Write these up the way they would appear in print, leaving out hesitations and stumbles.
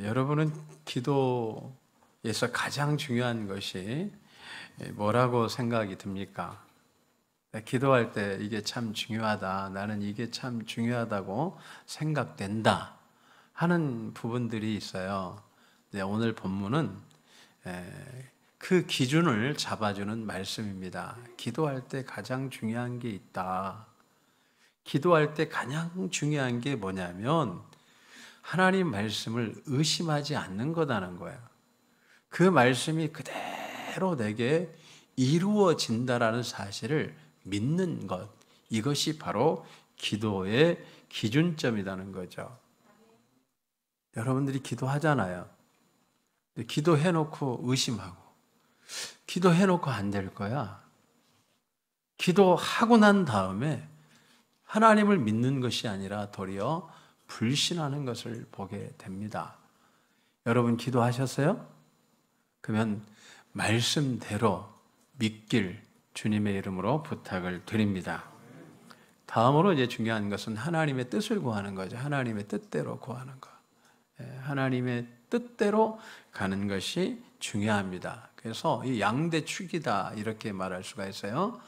여러분은 기도에서 가장 중요한 것이 뭐라고 생각이 듭니까? 기도할 때 이게 참 중요하다. 나는 이게 참 중요하다고 생각된다 하는 부분들이 있어요. 오늘 본문은 그 기준을 잡아주는 말씀입니다. 기도할 때 가장 중요한 게 있다. 기도할 때 가장 중요한 게 뭐냐면 하나님 말씀을 의심하지 않는 거다는 거예요. 그 말씀이 그대로 내게 이루어진다라는 사실을 믿는 것. 이것이 바로 기도의 기준점이라는 거죠. 여러분들이 기도하잖아요. 기도해놓고 의심하고, 기도해놓고 안 될 거야. 기도하고 난 다음에 하나님을 믿는 것이 아니라 도리어 불신하는 것을 보게 됩니다. 여러분 기도하셨어요? 그러면 말씀대로 믿길 주님의 이름으로 부탁을 드립니다. 다음으로 이제 중요한 것은 하나님의 뜻을 구하는 거죠. 하나님의 뜻대로 구하는 거. 하나님의 뜻대로 가는 것이 중요합니다. 그래서 이 양대축이다 이렇게 말할 수가 있어요.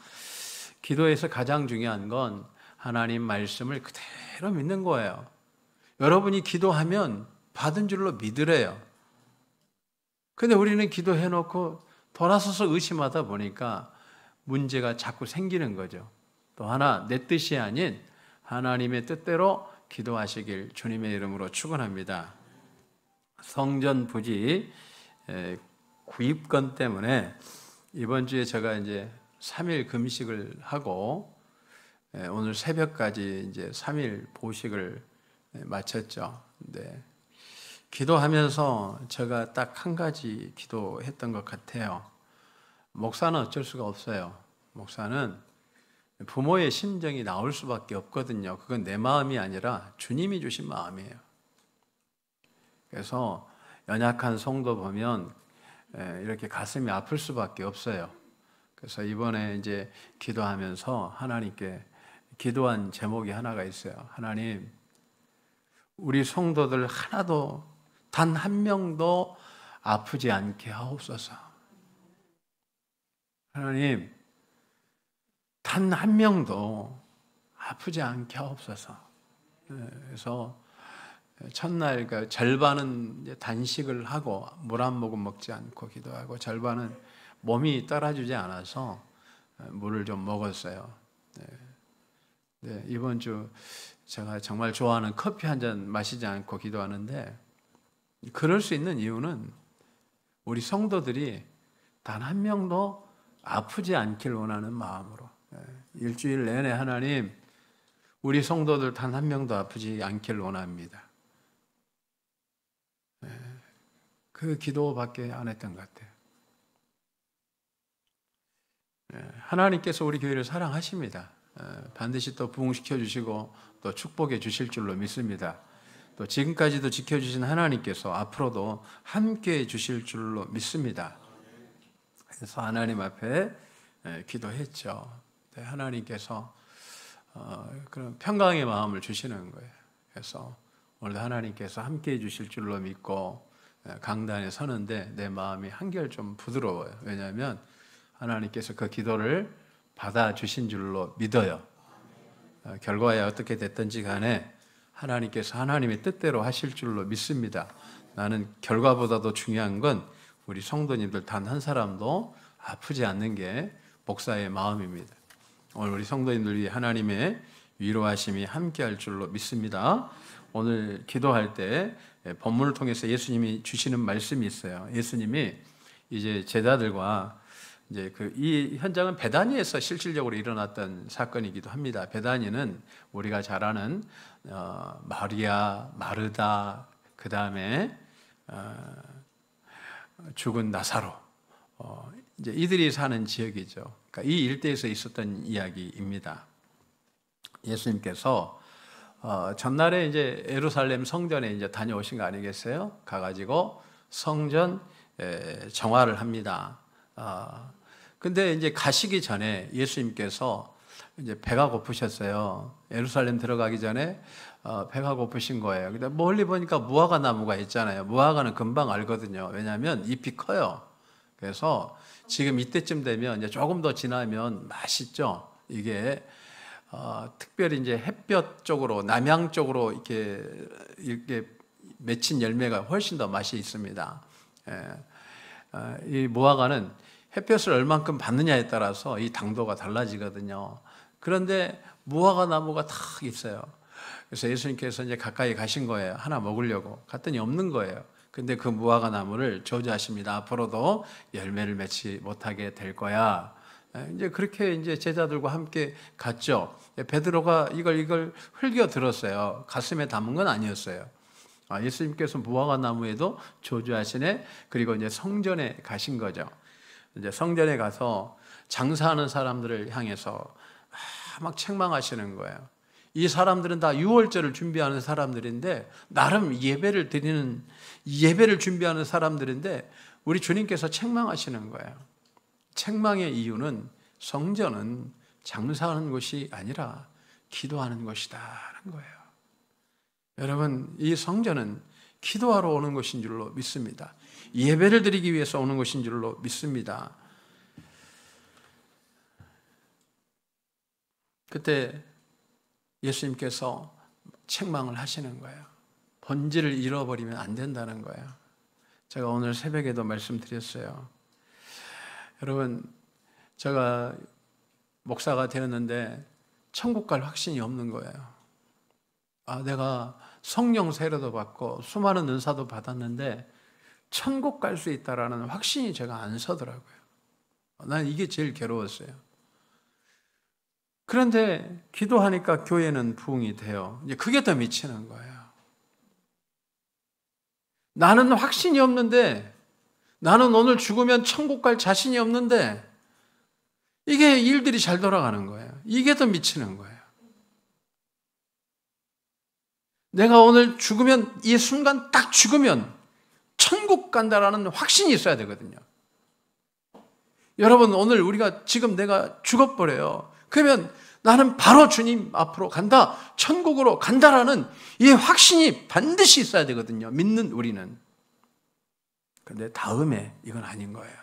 기도에서 가장 중요한 건 하나님 말씀을 그대로 믿는 거예요. 여러분이 기도하면 받은 줄로 믿으래요. 근데 우리는 기도해놓고 돌아서서 의심하다 보니까 문제가 자꾸 생기는 거죠. 또 하나, 내 뜻이 아닌 하나님의 뜻대로 기도하시길 주님의 이름으로 축원합니다. 성전 부지 구입권 때문에 이번 주에 제가 이제 3일 금식을 하고 오늘 새벽까지 이제 3일 보식을 마쳤죠. 근데 기도하면서 제가 딱 한 가지 기도했던 것 같아요. 목사는 어쩔 수가 없어요. 목사는 부모의 심정이 나올 수밖에 없거든요. 그건 내 마음이 아니라 주님이 주신 마음이에요. 그래서 연약한 성도 보면 이렇게 가슴이 아플 수밖에 없어요. 그래서 이번에 이제 기도하면서 하나님께 기도한 제목이 하나가 있어요. 하나님, 우리 성도들 하나도 단 한 명도 아프지 않게 하옵소서. 하나님, 단 한 명도 아프지 않게 하옵소서. 그래서 첫날 절반은 단식을 하고 물 한 모금 먹지 않고 기도하고 절반은 몸이 따라주지 않아서 물을 좀 먹었어요. 네, 이번 주 제가 정말 좋아하는 커피 한 잔 마시지 않고 기도하는데 그럴 수 있는 이유는 우리 성도들이 단 한 명도 아프지 않길 원하는 마음으로 일주일 내내 하나님 우리 성도들 단 한 명도 아프지 않길 원합니다. 그 기도밖에 안 했던 것 같아요. 하나님께서 우리 교회를 사랑하십니다. 반드시 또 부흥시켜 주시고 또 축복해 주실 줄로 믿습니다. 또 지금까지도 지켜주신 하나님께서 앞으로도 함께해 주실 줄로 믿습니다. 그래서 하나님 앞에 기도했죠. 하나님께서 그런 평강의 마음을 주시는 거예요. 그래서 오늘도 하나님께서 함께해 주실 줄로 믿고 강단에 서는데 내 마음이 한결 좀 부드러워요. 왜냐하면 하나님께서 그 기도를 받아주신 줄로 믿어요. 결과에 어떻게 됐든지 간에 하나님께서 하나님의 뜻대로 하실 줄로 믿습니다. 나는 결과보다도 중요한 건 우리 성도님들 단 한 사람도 아프지 않는 게 목사의 마음입니다. 오늘 우리 성도님들이 하나님의 위로하심이 함께할 줄로 믿습니다. 오늘 기도할 때 본문을 통해서 예수님이 주시는 말씀이 있어요. 예수님이 이제 제자들과 이제 이 현장은 베다니에서 실질적으로 일어났던 사건이기도 합니다. 베다니는 우리가 잘 아는 마리아, 마르다, 그 다음에 죽은 나사로, 이제 이들이 사는 지역이죠. 그러니까 이 일대에서 있었던 이야기입니다. 예수님께서 전날에 이제 예루살렘 성전에 이제 다녀오신 거 아니겠어요? 가가지고 성전 정화를 합니다. 근데 이제 가시기 전에 예수님께서 이제 배가 고프셨어요. 예루살렘 들어가기 전에 배가 고프신 거예요. 근데 멀리 보니까 무화과 나무가 있잖아요. 무화과는 금방 알거든요. 왜냐하면 잎이 커요. 그래서 지금 이때쯤 되면 이제 조금 더 지나면 맛있죠. 이게 특별히 이제 햇볕 쪽으로 남양 쪽으로 이렇게 맺힌 열매가 훨씬 더 맛이 있습니다. 이 무화과는 햇볕을 얼만큼 받느냐에 따라서 이 당도가 달라지거든요. 그런데 무화과 나무가 탁 있어요. 그래서 예수님께서 이제 가까이 가신 거예요. 하나 먹으려고. 갔더니 없는 거예요. 근데 그 무화과 나무를 저주하십니다. 앞으로도 열매를 맺지 못하게 될 거야. 이제 그렇게 이제 제자들과 함께 갔죠. 베드로가 이걸 흘겨 들었어요. 가슴에 담은 건 아니었어요. 예수님께서 무화과 나무에도 저주하시네. 그리고 이제 성전에 가신 거죠. 이제 성전에 가서 장사하는 사람들을 향해서 막 책망하시는 거예요. 이 사람들은 다 유월절을 준비하는 사람들인데, 나름 예배를 준비하는 사람들인데 우리 주님께서 책망하시는 거예요. 책망의 이유는 성전은 장사하는 곳이 아니라 기도하는 곳이다라는 거예요. 여러분, 이 성전은 기도하러 오는 곳인 줄로 믿습니다. 예배를 드리기 위해서 오는 곳인 줄로 믿습니다. 그때 예수님께서 책망을 하시는 거예요. 본질을 잃어버리면 안 된다는 거예요. 제가 오늘 새벽에도 말씀드렸어요. 여러분, 제가 목사가 되었는데 천국 갈 확신이 없는 거예요. 내가 성령 세례도 받고 수많은 은사도 받았는데 천국 갈 수 있다라는 확신이 제가 안 서더라고요. 난 이게 제일 괴로웠어요. 그런데 기도하니까 교회는 부흥이 돼요. 이제 그게 더 미치는 거예요. 나는 확신이 없는데, 나는 오늘 죽으면 천국 갈 자신이 없는데, 이게 일들이 잘 돌아가는 거예요. 이게 더 미치는 거예요. 내가 오늘 죽으면, 이 순간 딱 죽으면 천국 간다라는 확신이 있어야 되거든요. 여러분, 오늘 지금 내가 죽어버려요. 그러면 나는 바로 주님 앞으로 간다, 천국으로 간다라는 이 확신이 반드시 있어야 되거든요. 믿는 우리는. 그런데 다음에 이건 아닌 거예요.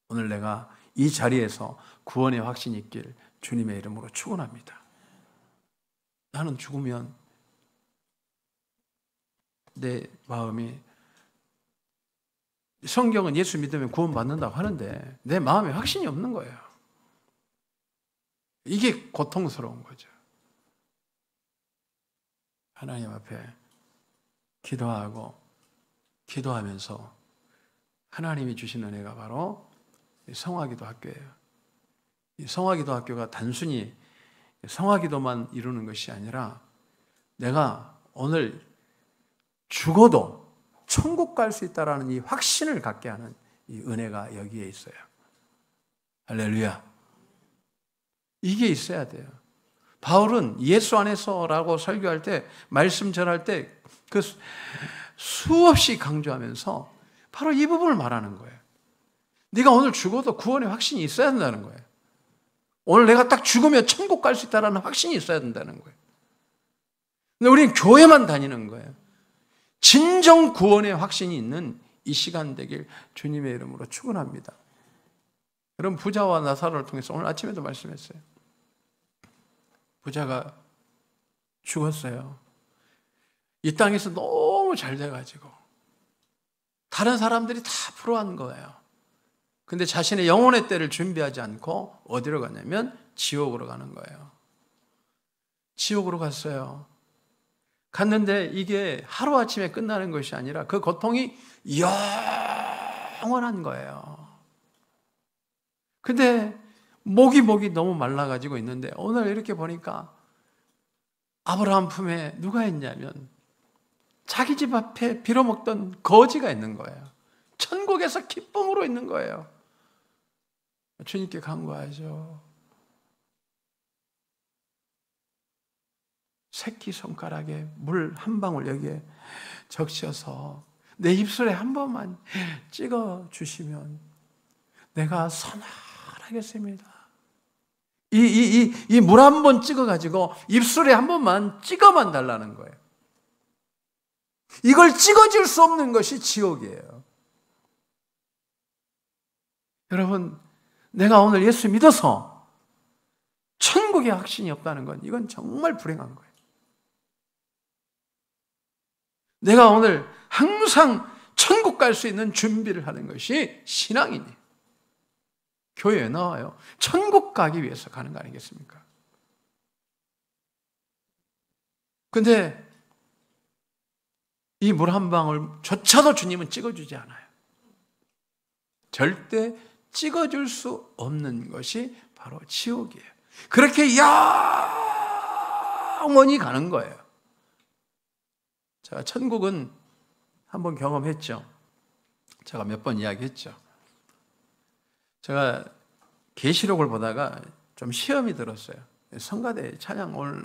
오늘 내가 이 자리에서 구원의 확신이 있길 주님의 이름으로 축원합니다. 나는 죽으면 내 마음이, 성경은 예수 믿으면 구원받는다고 하는데 내 마음에 확신이 없는 거예요. 이게 고통스러운 거죠. 하나님 앞에 기도하면서 하나님이 주신 은혜가 바로 성화기도 학교예요. 이 성화기도 학교가 단순히 성화기도만 이루는 것이 아니라 내가 오늘 죽어도 천국 갈 수 있다라는 이 확신을 갖게 하는 이 은혜가 여기에 있어요. 할렐루야. 이게 있어야 돼요. 바울은 예수 안에서라고 설교할 때, 말씀 전할 때 그 수없이 강조하면서 바로 이 부분을 말하는 거예요. 네가 오늘 죽어도 구원의 확신이 있어야 된다는 거예요. 오늘 내가 딱 죽으면 천국 갈 수 있다는 확신이 있어야 된다는 거예요. 근데 우리는 교회만 다니는 거예요. 진정 구원의 확신이 있는 이 시간 되길 주님의 이름으로 축원합니다. 여러분, 부자와 나사로를 통해서 오늘 아침에도 말씀했어요. 부자가 죽었어요. 이 땅에서 너무 잘 돼가지고 다른 사람들이 다 부러워한 거예요. 근데 자신의 영혼의 때를 준비하지 않고 어디로 가냐면 지옥으로 가는 거예요. 지옥으로 갔어요. 갔는데 이게 하루아침에 끝나는 것이 아니라 그 고통이 영원한 거예요. 근데 목이 너무 말라가지고 있는데 오늘 이렇게 보니까 아브라함 품에 누가 있냐면 자기 집 앞에 빌어먹던 거지가 있는 거예요. 천국에서 기쁨으로 있는 거예요. 주님께 간구하죠. 새끼손가락에 물 한 방울 여기에 적셔서 내 입술에 한 번만 찍어 주시면 내가 선하겠습니다. 이 물 한 번 찍어가지고 입술에 한 번만 찍어만 달라는 거예요. 이걸 찍어줄 수 없는 것이 지옥이에요. 여러분, 내가 오늘 예수 믿어서 천국의 확신이 없다는 건 이건 정말 불행한 거예요. 내가 오늘 항상 천국 갈 수 있는 준비를 하는 것이 신앙이니 교회에 나와요. 천국 가기 위해서 가는 거 아니겠습니까? 근데 이 물 한 방울조차도 주님은 찍어주지 않아요. 절대 찍어줄 수 없는 것이 바로 지옥이에요. 그렇게 영원히 가는 거예요. 제가 천국은 한번 경험했죠. 제가 몇 번 이야기했죠. 제가 계시록을 보다가 좀 시험이 들었어요. 성가대 찬양 오늘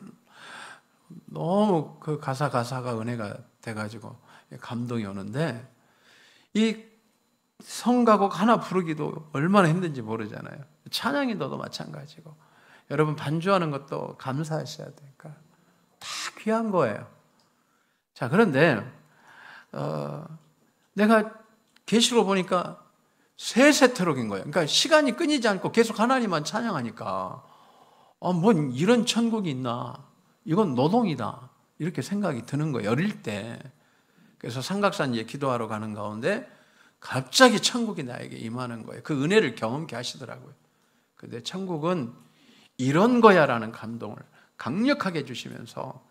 너무 그 가사가 은혜가 돼가지고 감동이 오는데 이 성가곡 하나 부르기도 얼마나 힘든지 모르잖아요. 찬양인도도 마찬가지고 여러분 반주하는 것도 감사하셔야 되니까 다 귀한 거예요. 자, 그런데 내가 계시록 보니까 세 세트록인 거예요. 그러니까 시간이 끊이지 않고 계속 하나님만 찬양하니까 뭔 이런 천국이 있나, 이건 노동이다 이렇게 생각이 드는 거예요. 어릴 때. 그래서 삼각산 기도하러 가는 가운데 갑자기 천국이 나에게 임하는 거예요. 그 은혜를 경험케 하시더라고요. 근데 천국은 이런 거야라는 감동을 강력하게 주시면서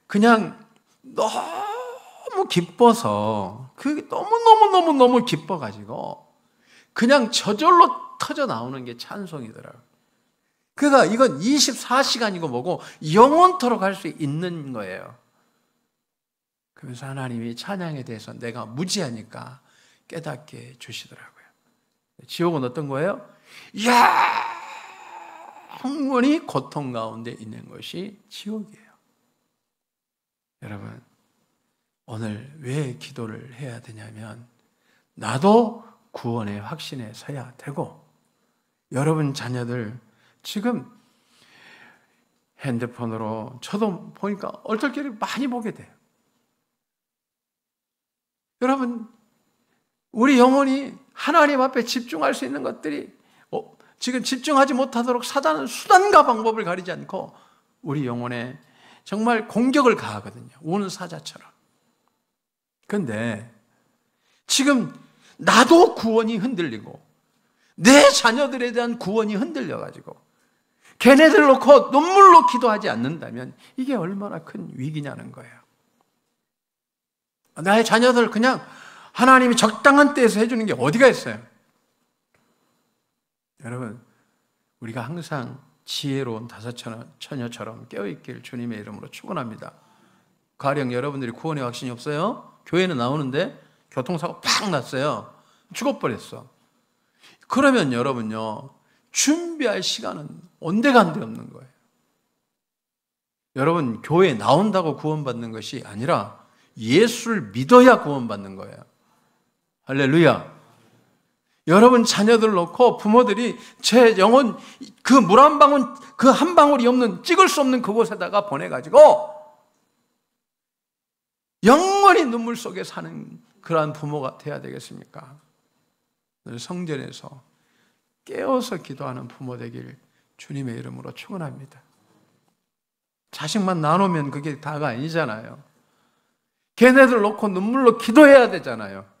그냥 너무 기뻐서 그 너무 기뻐가지고 그냥 저절로 터져 나오는 게 찬송이더라고요. 그러니까 이건 24시간이고 뭐고 영원토록 할 수 있는 거예요. 그러면서 하나님이 찬양에 대해서 내가 무지하니까 깨닫게 주시더라고요. 지옥은 어떤 거예요? 영원히 고통 가운데 있는 것이 지옥이에요. 여러분, 오늘 왜 기도를 해야 되냐면 나도 구원의 확신에 서야 되고 여러분 자녀들 지금 핸드폰으로 저도 보니까 얼떨결에 많이 보게 돼요. 여러분, 우리 영혼이 하나님 앞에 집중할 수 있는 것들이 지금 집중하지 못하도록 사단은 수단과 방법을 가리지 않고 우리 영혼에 정말 공격을 가하거든요. 우는 사자처럼. 그런데 지금 나도 구원이 흔들리고 내 자녀들에 대한 구원이 흔들려가지고 걔네들 놓고 눈물로 기도하지 않는다면 이게 얼마나 큰 위기냐는 거예요. 나의 자녀들 그냥 하나님이 적당한 때에서 해주는 게 어디가 있어요? 여러분, 우리가 항상 지혜로운 다섯 처녀처럼 깨어있길 주님의 이름으로 축원합니다. 가령 여러분들이 구원의 확신이 없어요? 교회는 나오는데 교통사고 팍 났어요. 죽어버렸어. 그러면 여러분요, 준비할 시간은 온데간데 없는 거예요. 여러분, 교회에 나온다고 구원받는 것이 아니라 예수를 믿어야 구원받는 거예요. 할렐루야. 여러분 자녀들 놓고 부모들이 제 영혼 그 물 한 방울, 그 한 방울이 없는 찍을 수 없는 그곳에다가 보내가지고 영원히 눈물 속에 사는 그러한 부모가 돼야 되겠습니까? 오늘 성전에서 깨어서 기도하는 부모 되길 주님의 이름으로 축원합니다. 자식만 나누면 그게 다가 아니잖아요. 걔네들 놓고 눈물로 기도해야 되잖아요.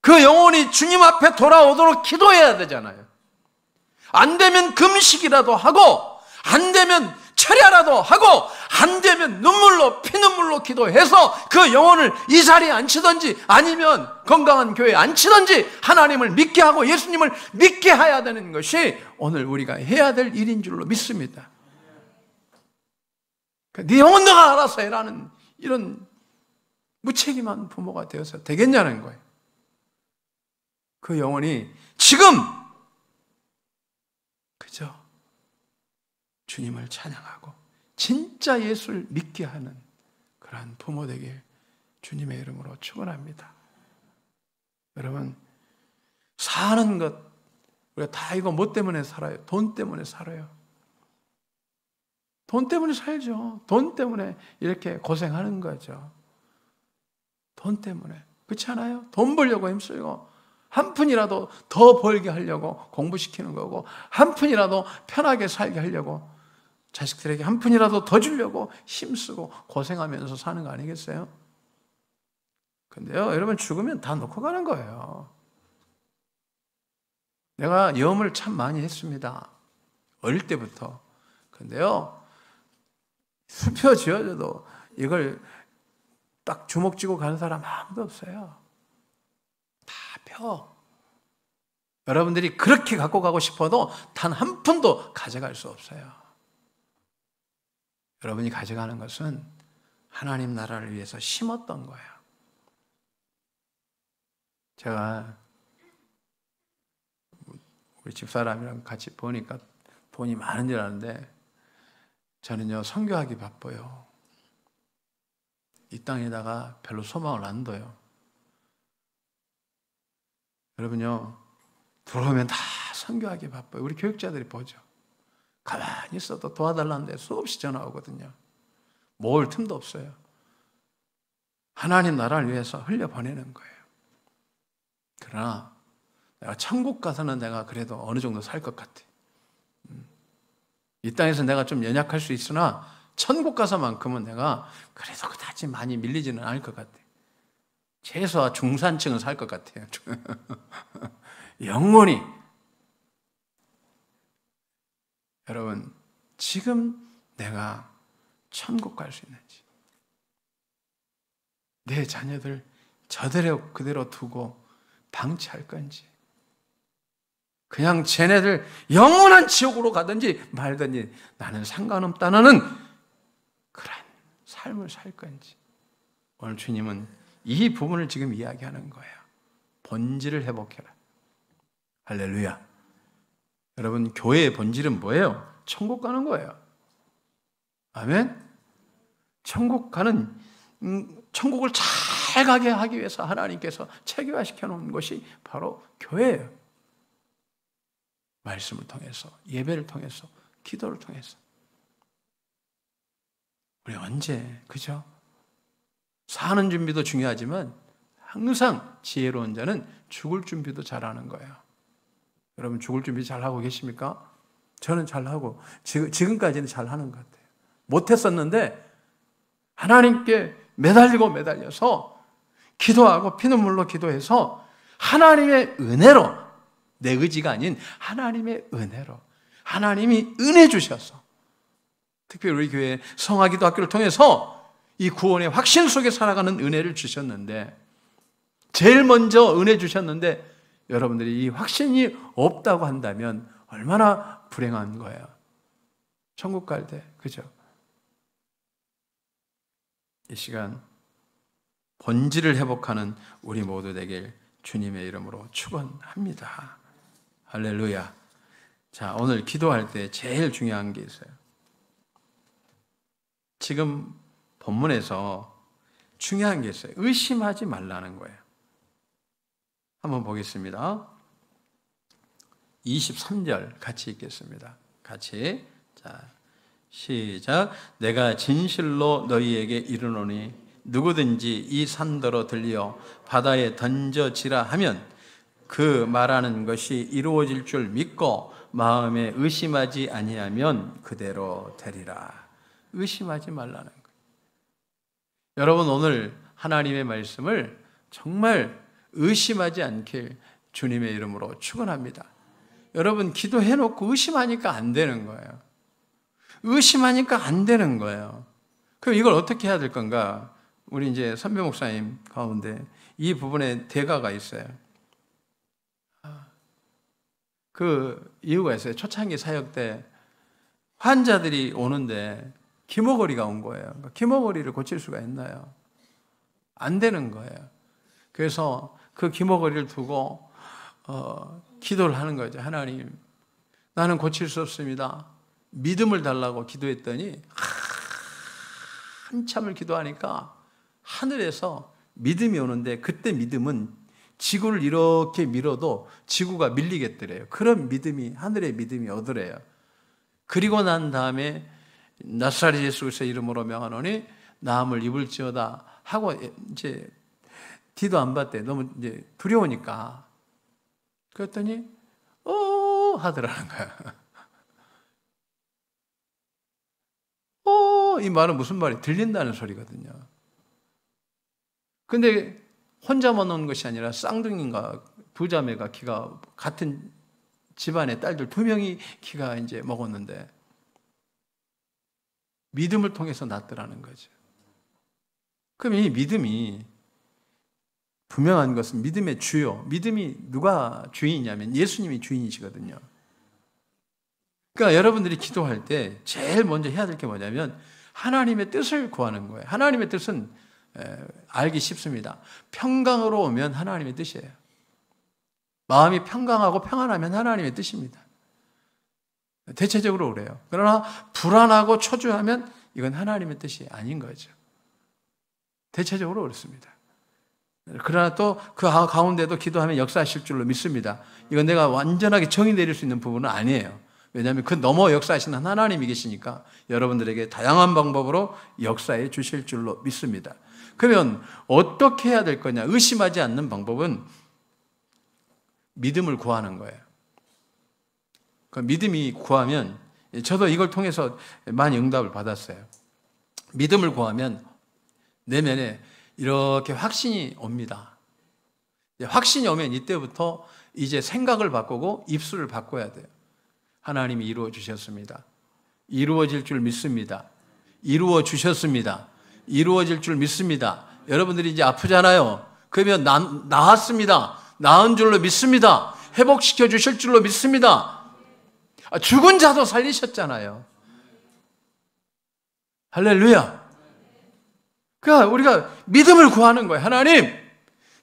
그 영혼이 주님 앞에 돌아오도록 기도해야 되잖아요. 안 되면 금식이라도 하고, 안 되면 철야라도 하고, 안 되면 눈물로 피눈물로 기도해서 그 영혼을 이 자리에 앉히든지 아니면 건강한 교회에 앉히든지 하나님을 믿게 하고 예수님을 믿게 해야 되는 것이 오늘 우리가 해야 될 일인 줄로 믿습니다. 네 영혼 너가 알아서 해라는 이런 무책임한 부모가 되어서 되겠냐는 거예요. 그 영혼이 지금 그저 주님을 찬양하고 진짜 예수를 믿게 하는 그러한 부모 되길 주님의 이름으로 축원합니다. 여러분, 사는 것 우리가 다 이거 뭐 때문에 살아요? 돈 때문에 살아요. 돈 때문에 살죠. 돈 때문에 이렇게 고생하는 거죠. 돈 때문에. 그렇지 않아요? 돈 벌려고 힘쓰고 한 푼이라도 더 벌게 하려고 공부시키는 거고 한 푼이라도 편하게 살게 하려고 자식들에게 한 푼이라도 더 주려고 힘쓰고 고생하면서 사는 거 아니겠어요? 근데요, 여러분 죽으면 다 놓고 가는 거예요. 내가 염을 참 많이 했습니다. 어릴 때부터. 근데요, 수표 지어져도 이걸 딱 주먹 쥐고 가는 사람 아무도 없어요. 다 펴. 여러분들이 그렇게 갖고 가고 싶어도 단 한 푼도 가져갈 수 없어요. 여러분이 가져가는 것은 하나님 나라를 위해서 심었던 거예요. 제가 우리 집사람이랑 같이 보니까 돈이 많은 줄 아는데 저는요, 선교하기 바빠요. 이 땅에다가 별로 소망을 안 둬요. 여러분요, 들어오면 다 선교하기 바빠요. 우리 교육자들이 보죠. 가만히 있어도 도와달라는데 수없이 전화 오거든요. 모을 틈도 없어요. 하나님 나라를 위해서 흘려보내는 거예요. 그러나 내가 천국 가서는 내가 그래도 어느 정도 살 것 같아. 이 땅에서 내가 좀 연약할 수 있으나 천국 가서만큼은 내가 그래도 그다지 많이 밀리지는 않을 것 같아. 최소한 중산층은 살 것 같아요. 영원히. 여러분, 지금 내가 천국 갈 수 있는지, 내 자녀들 저대로 그대로 두고 방치할 건지, 그냥 쟤네들 영원한 지옥으로 가든지 말든지 나는 상관없다는 그런 삶을 살 건지. 오늘 주님은 이 부분을 지금 이야기하는 거예요. 본질을 회복해라. 할렐루야. 여러분, 교회의 본질은 뭐예요? 천국 가는 거예요. 아멘? 천국 가는, 천국을 잘 가게 하기 위해서 하나님께서 체계화시켜 놓은 것이 바로 교회예요. 말씀을 통해서, 예배를 통해서, 기도를 통해서. 우리 언제, 그죠? 사는 준비도 중요하지만 항상 지혜로운 자는 죽을 준비도 잘하는 거예요. 여러분, 죽을 준비 잘하고 계십니까? 저는 잘하고 지금까지는 잘하는 것 같아요. 못했었는데 하나님께 매달려서 기도하고 피눈물로 기도해서 하나님의 은혜로, 내 의지가 아닌 하나님의 은혜로, 하나님이 은혜 주셔서, 특별히 우리 교회 성화기도 학교를 통해서 이 구원의 확신 속에 살아가는 은혜를 주셨는데, 제일 먼저 은혜 주셨는데 여러분들이 이 확신이 없다고 한다면 얼마나 불행한 거예요. 천국 갈 때, 그죠? 이 시간 본질을 회복하는 우리 모두 되길 주님의 이름으로 축원합니다. 할렐루야. 자, 오늘 기도할 때 제일 중요한 게 있어요. 지금 본문에서 중요한 게 있어요. 의심하지 말라는 거예요. 한번 보겠습니다. 23절 같이 읽겠습니다. 같이. 자, 시작. 내가 진실로 너희에게 이르노니 누구든지 이 산더러 들려 바다에 던져지라 하면 그 말하는 것이 이루어질 줄 믿고 마음에 의심하지 아니하면 그대로 되리라. 의심하지 말라는 거예요. 여러분, 오늘 하나님의 말씀을 정말 의심하지 않길 주님의 이름으로 축원합니다. 여러분, 기도해놓고 의심하니까 안 되는 거예요. 의심하니까 안 되는 거예요. 그럼 이걸 어떻게 해야 될 건가? 우리 이제 선배 목사님 가운데 이 부분에 대가가 있어요. 그 이유가 있어요. 초창기 사역 때 환자들이 오는데 기모거리가 온 거예요. 기모거리를 고칠 수가 있나요? 안 되는 거예요. 그래서 그 기모거리를 두고 기도를 하는 거죠. 하나님, 나는 고칠 수 없습니다. 믿음을 달라고 기도했더니 한참을 기도하니까 하늘에서 믿음이 오는데, 그때 믿음은 지구를 이렇게 밀어도 지구가 밀리겠더래요. 그런 믿음이, 하늘의 믿음이 오더래요. 그리고 난 다음에 나사렛 예수 그리스도의 이름으로 명하노니 나음을 입을지어다 하고 이제 뒤도 안 봤대. 너무 이제 두려우니까. 그랬더니 하더라는 거야. 이 말은 무슨 말이 들린다는 소리거든요. 근데 혼자만 오는 것이 아니라 쌍둥이인가 두 자매가 키가 같은 집안의 딸들 2명이 키가 이제 먹었는데 믿음을 통해서 낳더라는 거죠. 그럼 이 믿음이 분명한 것은 믿음의 주요. 믿음이 누가 주인이냐면 예수님이 주인이시거든요. 그러니까 여러분들이 기도할 때 제일 먼저 해야 될 게 뭐냐면 하나님의 뜻을 구하는 거예요. 하나님의 뜻은 알기 쉽습니다. 평강으로 오면 하나님의 뜻이에요. 마음이 평강하고 평안하면 하나님의 뜻입니다. 대체적으로 그래요. 그러나 불안하고 초조하면 이건 하나님의 뜻이 아닌 거죠. 대체적으로 그렇습니다. 그러나 또 그 가운데도 기도하면 역사하실 줄로 믿습니다. 이건 내가 완전하게 정의 내릴 수 있는 부분은 아니에요. 왜냐하면 그 넘어 역사하시는 하나님이 계시니까 여러분들에게 다양한 방법으로 역사해 주실 줄로 믿습니다. 그러면 어떻게 해야 될 거냐? 의심하지 않는 방법은 믿음을 구하는 거예요. 그 믿음이 구하면, 저도 이걸 통해서 많이 응답을 받았어요. 믿음을 구하면 내면에 이렇게 확신이 옵니다. 확신이 오면 이때부터 이제 생각을 바꾸고 입술을 바꿔야 돼요. 하나님이 이루어 주셨습니다. 이루어질 줄 믿습니다. 이루어 주셨습니다. 이루어질 줄 믿습니다. 여러분들이 이제 아프잖아요. 그러면 나았습니다. 나은 줄로 믿습니다. 회복시켜 주실 줄로 믿습니다. 죽은 자도 살리셨잖아요. 할렐루야. 그러니까 우리가 믿음을 구하는 거예요. 하나님,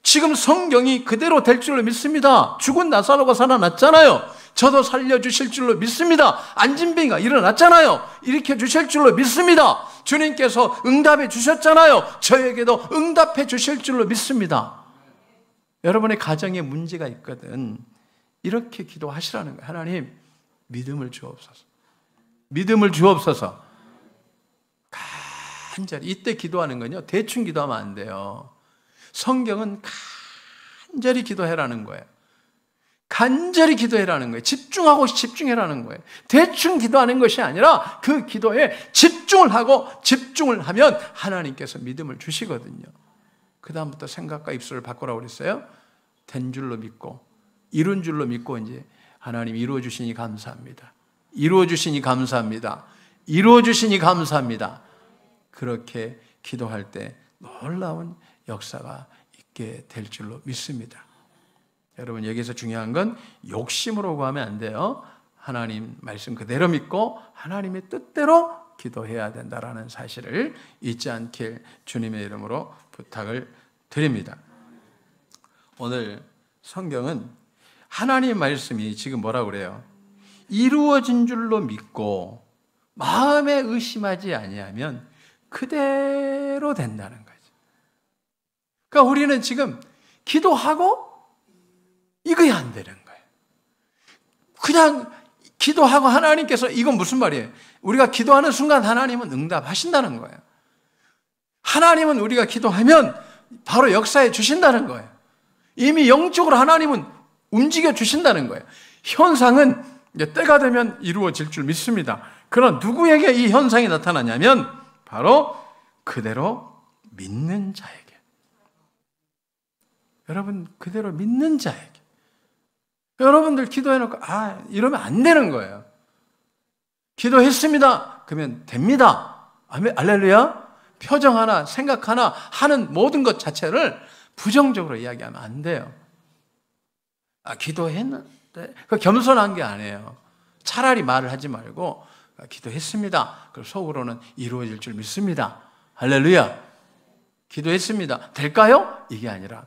지금 성경이 그대로 될 줄로 믿습니다. 죽은 나사로가 살아났잖아요. 저도 살려주실 줄로 믿습니다. 안진뱅이가 일어났잖아요. 일으켜 주실 줄로 믿습니다. 주님께서 응답해 주셨잖아요. 저에게도 응답해 주실 줄로 믿습니다. 여러분의 가정에 문제가 있거든. 이렇게 기도하시라는 거예요. 하나님, 믿음을 주옵소서. 믿음을 주옵소서. 간절히. 이때 기도하는 건요, 대충 기도하면 안 돼요. 성경은 간절히 기도해라는 거예요. 간절히 기도해라는 거예요. 집중하고 집중해라는 거예요. 대충 기도하는 것이 아니라 그 기도에 집중을 하고 집중을 하면 하나님께서 믿음을 주시거든요. 그 다음부터 생각과 입술을 바꾸라고 그랬어요. 된 줄로 믿고 이룬 줄로 믿고 이제 하나님 이루어 주시니 감사합니다. 이루어 주시니 감사합니다. 이루어 주시니 감사합니다. 그렇게 기도할 때 놀라운 역사가 있게 될 줄로 믿습니다. 여러분, 여기서 중요한 건 욕심으로 구하면 안 돼요. 하나님 말씀 그대로 믿고 하나님의 뜻대로 기도해야 된다는 사실을 잊지 않길 주님의 이름으로 부탁을 드립니다. 오늘 성경은 하나님의 말씀이 지금 뭐라고 그래요? 이루어진 줄로 믿고 마음에 의심하지 아니하면 그대로 된다는 거죠. 그러니까 우리는 지금 기도하고 이거야 안 되는 거예요. 그냥 기도하고 하나님께서, 이건 무슨 말이에요? 우리가 기도하는 순간 하나님은 응답하신다는 거예요. 하나님은 우리가 기도하면 바로 역사해 주신다는 거예요. 이미 영적으로 하나님은 움직여 주신다는 거예요. 현상은 이제 때가 되면 이루어질 줄 믿습니다. 그러나 누구에게 이 현상이 나타나냐면 바로 그대로 믿는 자에게. 여러분, 그대로 믿는 자에게. 여러분들 기도해놓고 이러면 안 되는 거예요. 기도했습니다. 그러면 됩니다. 아멘, 할렐루야. 표정 하나, 생각 하나 하는 모든 것 자체를 부정적으로 이야기하면 안 돼요. 기도했는데 그 겸손한 게 아니에요. 차라리 말을 하지 말고 기도했습니다. 그럼 속으로는 이루어질 줄 믿습니다. 할렐루야. 기도했습니다. 될까요? 이게 아니라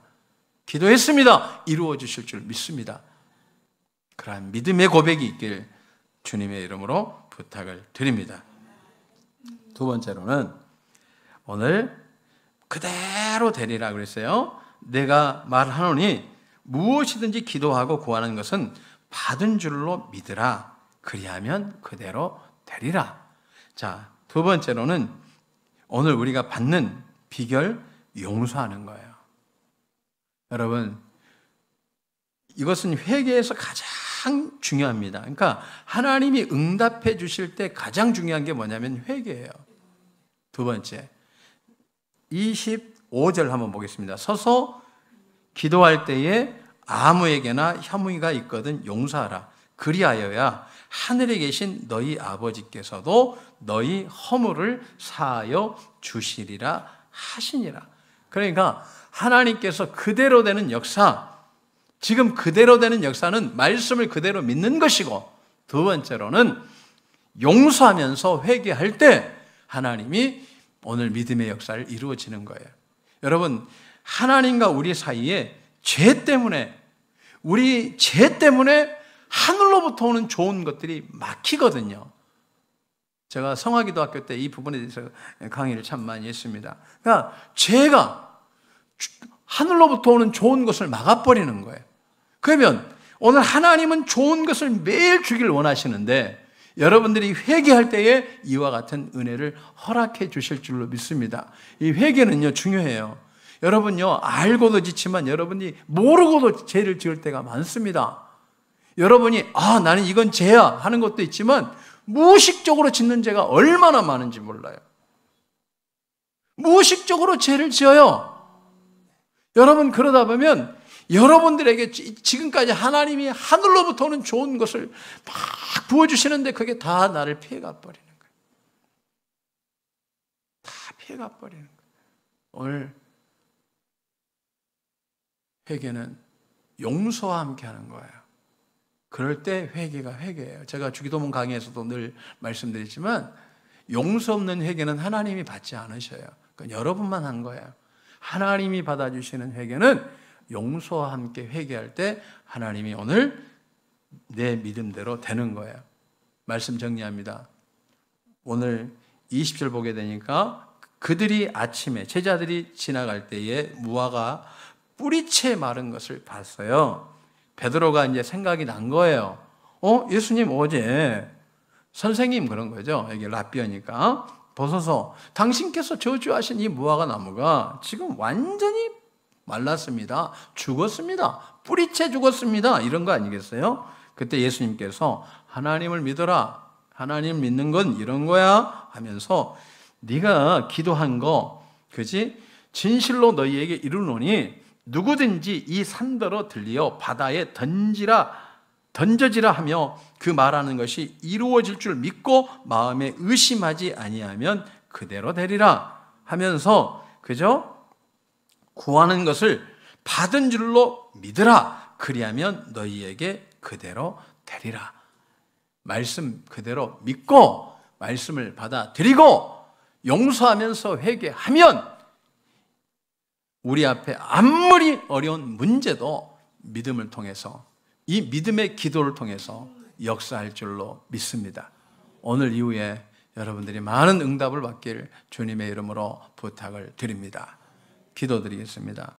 기도했습니다. 이루어 주실 줄 믿습니다. 그러한 믿음의 고백이 있길 주님의 이름으로 부탁을 드립니다. 두 번째로는 오늘 그대로 되리라 그랬어요. 내가 말하노니 무엇이든지 기도하고 구하는 것은 받은 줄로 믿으라. 그리하면 그대로 되리라. 자, 두 번째로는 오늘 우리가 받는 비결, 용서하는 거예요. 여러분, 이것은 회개에서 가장 중요합니다. 그러니까 하나님이 응답해 주실 때 가장 중요한 게 뭐냐면 회개예요. 두 번째, 25절 한번 보겠습니다. 서서 기도할 때에 아무에게나 혐의가 있거든 용서하라. 그리하여야 하늘에 계신 너희 아버지께서도 너희 허물을 사하여 주시리라 하시니라. 그러니까 하나님께서 그대로 되는 역사, 지금 그대로 되는 역사는 말씀을 그대로 믿는 것이고, 두 번째로는 용서하면서 회개할 때 하나님이 오늘 믿음의 역사를 이루어지는 거예요. 여러분, 하나님과 우리 사이에 우리 죄 때문에 하늘로부터 오는 좋은 것들이 막히거든요. 제가 성화기도학교 때 이 부분에 대해서 강의를 참 많이 했습니다. 그러니까 죄가 하늘로부터 오는 좋은 것을 막아버리는 거예요. 그러면 오늘 하나님은 좋은 것을 매일 주기를 원하시는데 여러분들이 회개할 때에 이와 같은 은혜를 허락해 주실 줄로 믿습니다. 이 회개는요, 중요해요. 여러분요, 알고도 짓지만 여러분이 모르고도 죄를 지을 때가 많습니다. 여러분이 나는 이건 죄야 하는 것도 있지만 무의식적으로 짓는 죄가 얼마나 많은지 몰라요. 무의식적으로 죄를 지어요. 여러분, 그러다 보면 여러분들에게 지금까지 하나님이 하늘로부터 오는 좋은 것을 막 부어주시는데 그게 다 나를 피해가 버리는 거예요. 다 피해가 버리는 거예요. 오늘 회개는 용서와 함께 하는 거예요. 그럴 때 회개가 회개예요. 제가 주기도문 강의에서도 늘 말씀드리지만 용서 없는 회개는 하나님이 받지 않으셔요. 그건 여러분만 한 거예요. 하나님이 받아주시는 회개는 용서와 함께 회개할 때 하나님이 오늘 내 믿음대로 되는 거예요. 말씀 정리합니다. 오늘 20절 보게 되니까 그들이 아침에 제자들이 지나갈 때에 무화과 뿌리채 마른 것을 봤어요. 베드로가 이제 생각이 난 거예요. 예수님 어제 선생님 그런 거죠. 여기 랍비어니까 보소서 당신께서 저주하신 이 무화과 나무가 지금 완전히 말랐습니다. 죽었습니다. 뿌리채 죽었습니다. 이런 거 아니겠어요? 그때 예수님께서 하나님을 믿어라. 하나님 믿는 건 이런 거야 하면서 네가 기도한 거 그지? 진실로 너희에게 이르노니 누구든지 이 산더러 들리어 바다에 던져지라 하며 그 말하는 것이 이루어질 줄 믿고 마음에 의심하지 아니하면 그대로 되리라 하면서 그죠? 구하는 것을 받은 줄로 믿으라. 그리하면 너희에게 그대로 되리라. 말씀 그대로 믿고 말씀을 받아들이고 용서하면서 회개하면 우리 앞에 아무리 어려운 문제도 믿음을 통해서 이 믿음의 기도를 통해서 역사할 줄로 믿습니다. 오늘 이후에 여러분들이 많은 응답을 받길 주님의 이름으로 부탁을 드립니다. 기도드리겠습니다.